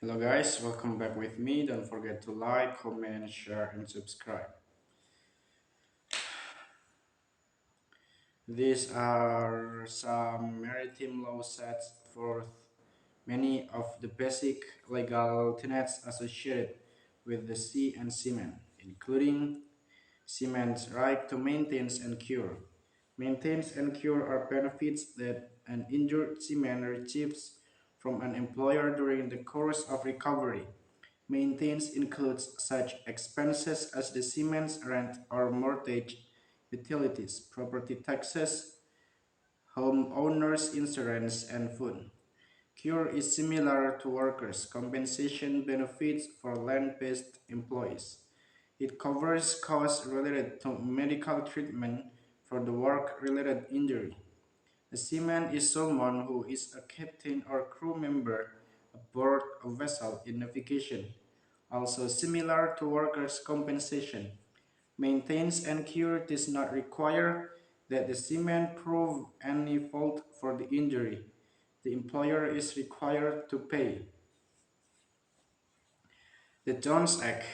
Hello guys, welcome back with me. Don't forget to like, comment, share and subscribe. These are some maritime law sets forth many of the basic legal tenets associated with the sea and seamen, including seaman's right to maintenance and cure. Maintenance and cure are benefits that an injured seaman receives from an employer during the course of recovery. Maintenance includes such expenses as the seaman's rent or mortgage, utilities, property taxes, homeowners insurance, and food. Cure is similar to workers' compensation benefits for land-based employees. It covers costs related to medical treatment for the work-related injury. A seaman is someone who is a captain or crew member aboard a vessel in navigation. Also similar to workers' compensation, maintenance and cure does not require that the seaman prove any fault for the injury. The employer is required to pay. The Jones Act.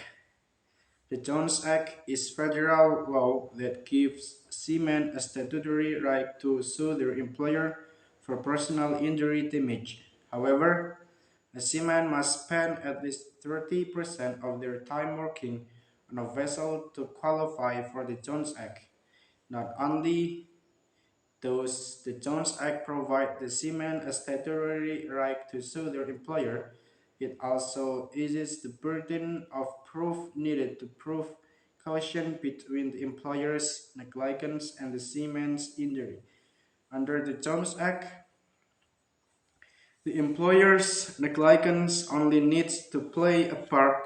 The Jones Act is federal law that gives seamen a statutory right to sue their employer for personal injury damage. However, a seaman must spend at least 30% of their time working on a vessel to qualify for the Jones Act. Not only does the Jones Act provide the seaman a statutory right to sue their employer, it also eases the burden of proof needed to prove causation between the employer's negligence and the seaman's injury. Under the Jones Act, the employer's negligence only needs to play a part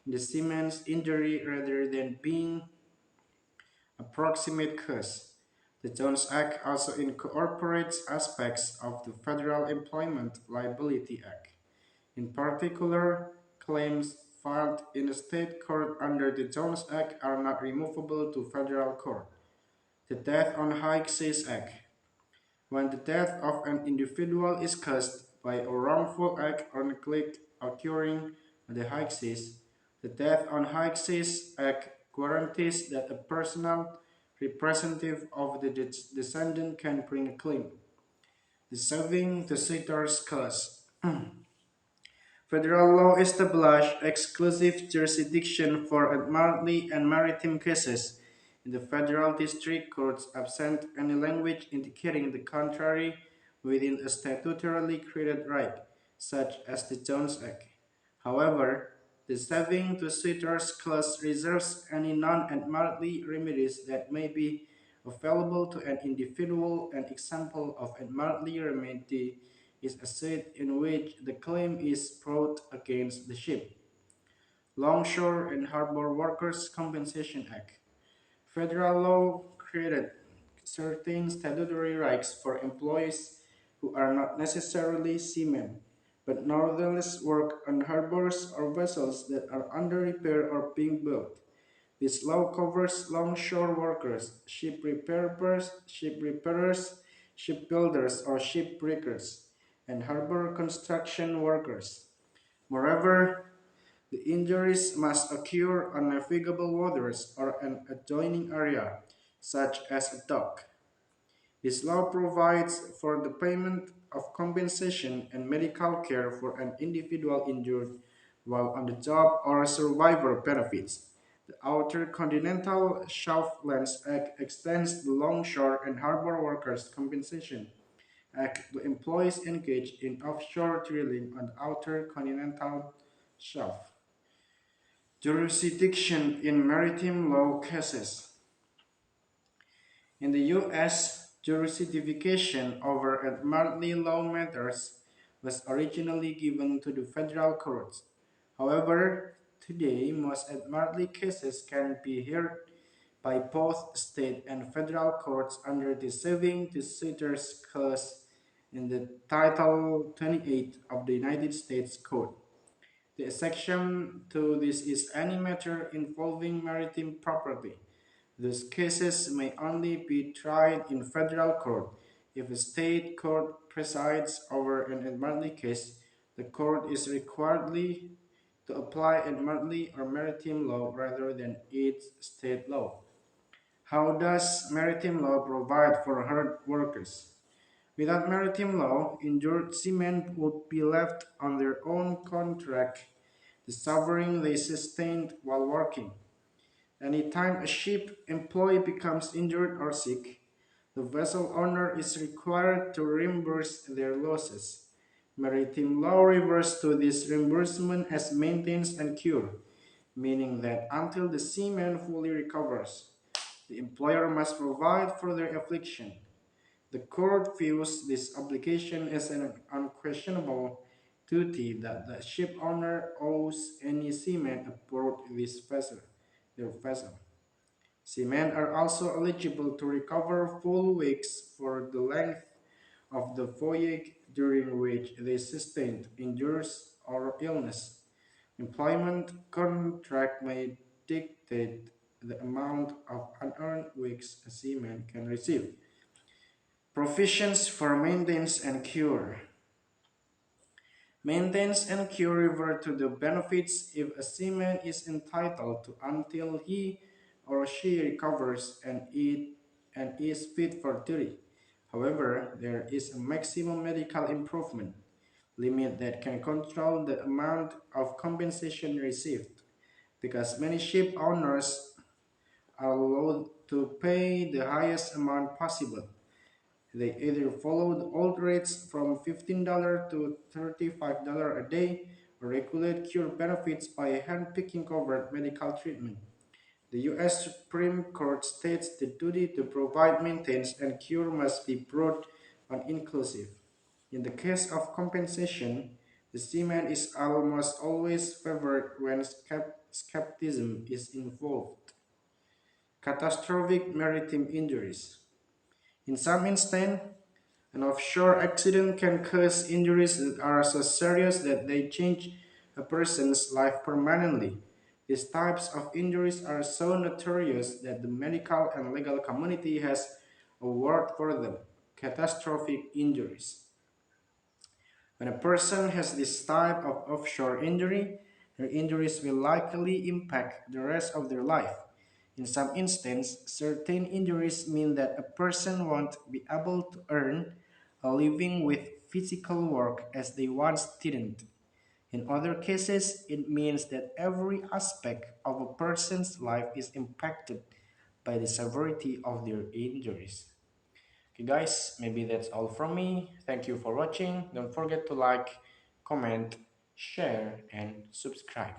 in the seaman's injury rather than being a proximate cause. The Jones Act also incorporates aspects of the Federal Employment Liability Act. In particular, claims filed in a state court under the Jones Act are not removable to federal court. The Death on High Seas Act. When the death of an individual is caused by a wrongful act or neglect occurring on the high seas, the Death on High Seas Act guarantees that a personal representative of the descendant can bring a claim. The Saving the Suitor's Clause. Federal law established exclusive jurisdiction for admiralty and maritime cases in the federal district courts absent any language indicating the contrary within a statutorily created right, such as the Jones Act. However, the Saving the Suitors Clause reserves any non-admiralty remedies that may be available to an individual. An example of admiralty remedy is a suit in which the claim is brought against the ship. Longshore and Harbor Workers' Compensation Act. Federal law created certain statutory rights for employees who are not necessarily seamen, but nonetheless work on harbors or vessels that are under repair or being built. This law covers longshore workers, ship repairers, shipbuilders or shipbreakers, and harbor construction workers. Moreover, the injuries must occur on navigable waters or an adjoining area, such as a dock. This law provides for the payment of compensation and medical care for an individual injured while on the job or survivor benefits. The Outer Continental Shelf Lands Act extends the Longshore and Harbor Workers' Compensation Act to employees engaged in offshore drilling on the Outer Continental Shelf. Jurisdiction in maritime law cases. In the U.S., jurisdiction over admiralty law matters was originally given to the federal courts. However, today most admiralty cases can be heard by both state and federal courts under the Saving the Suitors Clause in the Title 28 of the United States Code. The exception to this is any matter involving maritime property. Those cases may only be tried in federal court. If a state court presides over an admiralty case, The court is requiredly to apply admiralty or maritime law rather than its state law. How does maritime law provide for hurt workers? Without maritime law, injured seamen would be left on their own contract, the suffering they sustained while working. Anytime a ship employee becomes injured or sick, the vessel owner is required to reimburse their losses. Maritime law refers to this reimbursement as maintenance and cure, meaning that until the seaman fully recovers, the employer must provide for their affliction. The court views this obligation as an unquestionable duty that the ship owner owes any seaman aboard their vessel. Seamen are also eligible to recover full weeks for the length of the voyage during which they sustained injuries or illness. Employment contract may dictate the amount of unearned weeks a seaman can receive. Provisions for maintenance and cure. Maintenance and cure refer to the benefits if a seaman is entitled to until he or she recovers and is fit for duty. However, there is a maximum medical improvement limit that can control the amount of compensation received because many ship owners are allowed to pay the highest amount possible. They either follow the old rates from $15 to $35 a day or regulate cure benefits by handpicking covered medical treatment. The U.S. Supreme Court states the duty to provide maintenance and cure must be broad and inclusive. In the case of compensation, the seaman is almost always favored when skepticism is involved. Catastrophic maritime injuries. In some instances, an offshore accident can cause injuries that are so serious that they change a person's life permanently. These types of injuries are so notorious that the medical and legal community has a word for them: catastrophic injuries. When a person has this type of offshore injury, their injuries will likely impact the rest of their life. In some instances, certain injuries mean that a person won't be able to earn a living with physical work as they once didn't. In other cases, it means that every aspect of a person's life is impacted by the severity of their injuries. Okay, guys, maybe that's all from me. Thank you for watching. Don't forget to like, comment, share, and subscribe.